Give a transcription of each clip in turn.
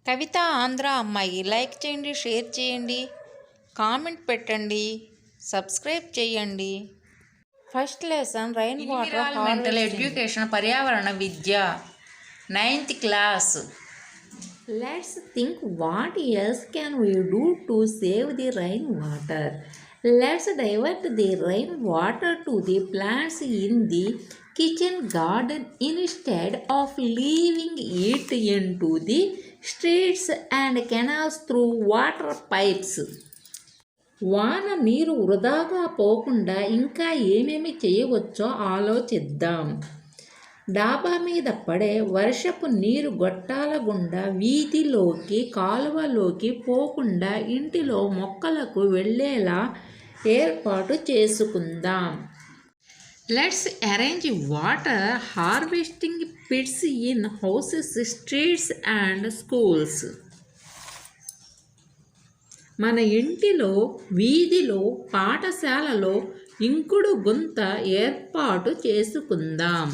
కవిత ఆంధ్ర అమ్మాయి లైక్ చేయండి, షేర్ చేయండి, కామెంట్ పెట్టండి, సబ్స్క్రైబ్ చేయండి. First lesson rain water harvesting education పర్యావరణ విద్య 9th class. Let's think what else can we do to save the rainwater. Let's divert the rainwater to the plants in the kitchen garden instead of leaving it into the streets and canals through water pipes. వాన నీరు వృధాగా పోకుండా ఇంకా ఏమేమి చేయవచ్చో ఆలోచిద్దాం. డాబా మీద పడే వర్షపు నీరు గొట్టాల గుండా వీధిలోకి కాలువలోకి పోకుండా ఇంటిలో మొక్కలకు వెళ్ళేలా ఏర్పాటు చేసుకుందాం. Let's arrange water harvesting pits in houses, streets and schools. మన ఇంటిలో, వీధిలో, పాఠశాలలో ఇంకుడు గుంత ఏర్పాటు చేసుకుందాం.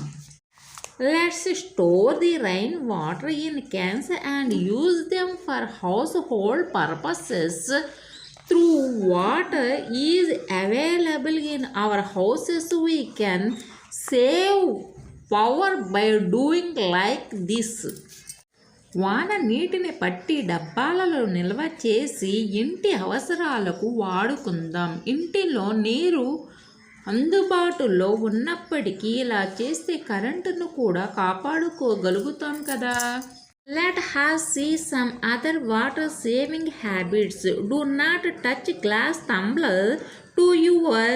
Let's store the rainwater in cans and use them for household purposes. Through water is available in our houses, we can save power by doing like this. వాన నీటిని పట్టి డబ్బాలలో నిల్వ చేసి ఇంటి అవసరాలకు వాడుకుందాం. ఇంటిలో నీరు అందుబాటులో ఉన్నప్పటికీ ఇలా చేస్తే కరెంటును కూడా కాపాడుకోగలుగుతాం కదా. Let us see some other water saving habits. Do not touch glass tumbler to your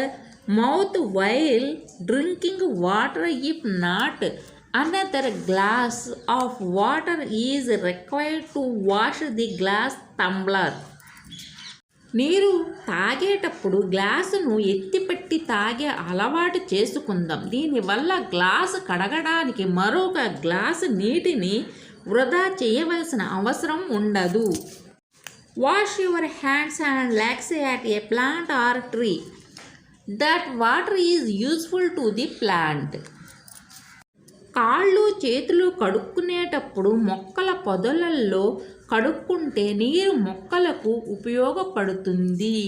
mouth while drinking water. If not, another glass of water is required to wash the glass tumbler. నీరు తాగేటప్పుడు గ్లాసును ఎత్తిపెట్టి తాగే అలవాటు చేసుకుందాం. దీనివల్ల glass కడగడానికి మరొక glass నీటిని వృధా చేయవలసిన అవసరం ఉండదు. Wash your hands and legs at a plant or tree. That water is useful to the plant. కాళ్ళు చేతులు కడుక్కునేటప్పుడు మొక్కల పొదలలో కడుక్కుంటే నీరు మొక్కలకు ఉపయోగపడుతుంది.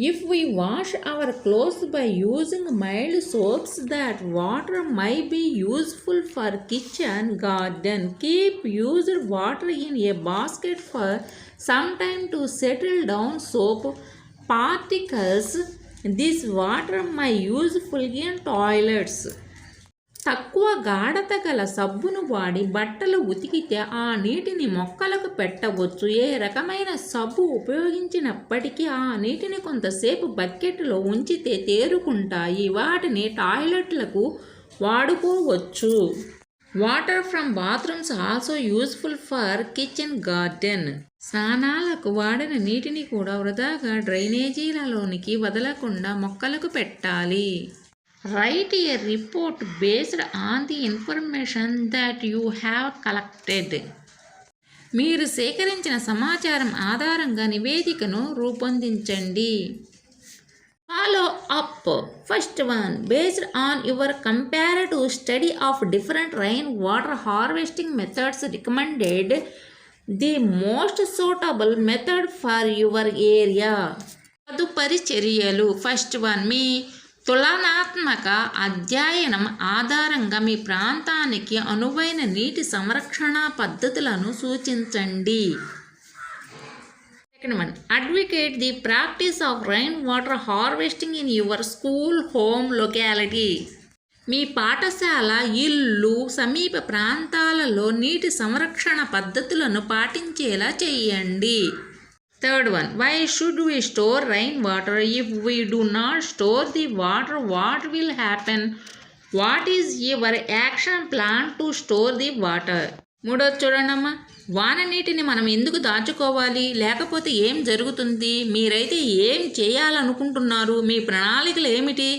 If we wash our clothes by using mild soaps, that water might be useful for kitchen garden. Keep used water in a basket for some time to settle down soap particles. This water may be useful in toilets. తక్కువ గాఢత గల సబ్బును వాడి బట్టలు ఉతికితే ఆ నీటిని మొక్కలకు పెట్టవచ్చు. ఏ రకమైన సబ్బు ఉపయోగించినప్పటికీ ఆ నీటిని కొంతసేపు బకెట్లో ఉంచితే తేరుకుంటాయి. వాటిని టాయిలెట్లకు వాడుకోవచ్చు. Water from bathrooms also useful for kitchen garden. స్నానాలకు వాడిన నీటిని కూడా వృధాగా డ్రైనేజీలలోనికి వదలకుండా మొక్కలకు పెట్టాలి. Write a report based on the information that you have collected. మీరు సేకరించిన సమాచారం ఆధారంగా నివేదికను రూపొందించండి. Follow up. First one, based on your comparative study of different rainwater harvesting methods, recommended the most suitable method for your area. తదుపరి చర్యలు. First one, మీ తులనాత్మక అధ్యయనం ఆధారంగా మీ ప్రాంతానికి అనువైన నీటి సంరక్షణ పద్ధతులను సూచించండి. Second one, advocate the practice of rain water harvesting in your school, home, locality. మీ పాఠశాల, ఇల్లు, సమీప ప్రాంతాలలో నీటి సంరక్షణ పద్ధతులను పాటించేలా చేయండి. Third one, why should we store rainwater? If we do not store the water, what will happen? What is your action plan to store the water? మూడోది చూడండమ్మా. వాన నీటిని మనం ఎందుకు దాచుకోవాలి, లేకపోతే ఏం జరుగుతుంది? మీరైతే ఏం చేయాలనుకుంటున్నారు? మీ ప్రణాళికలు ఏమిటి?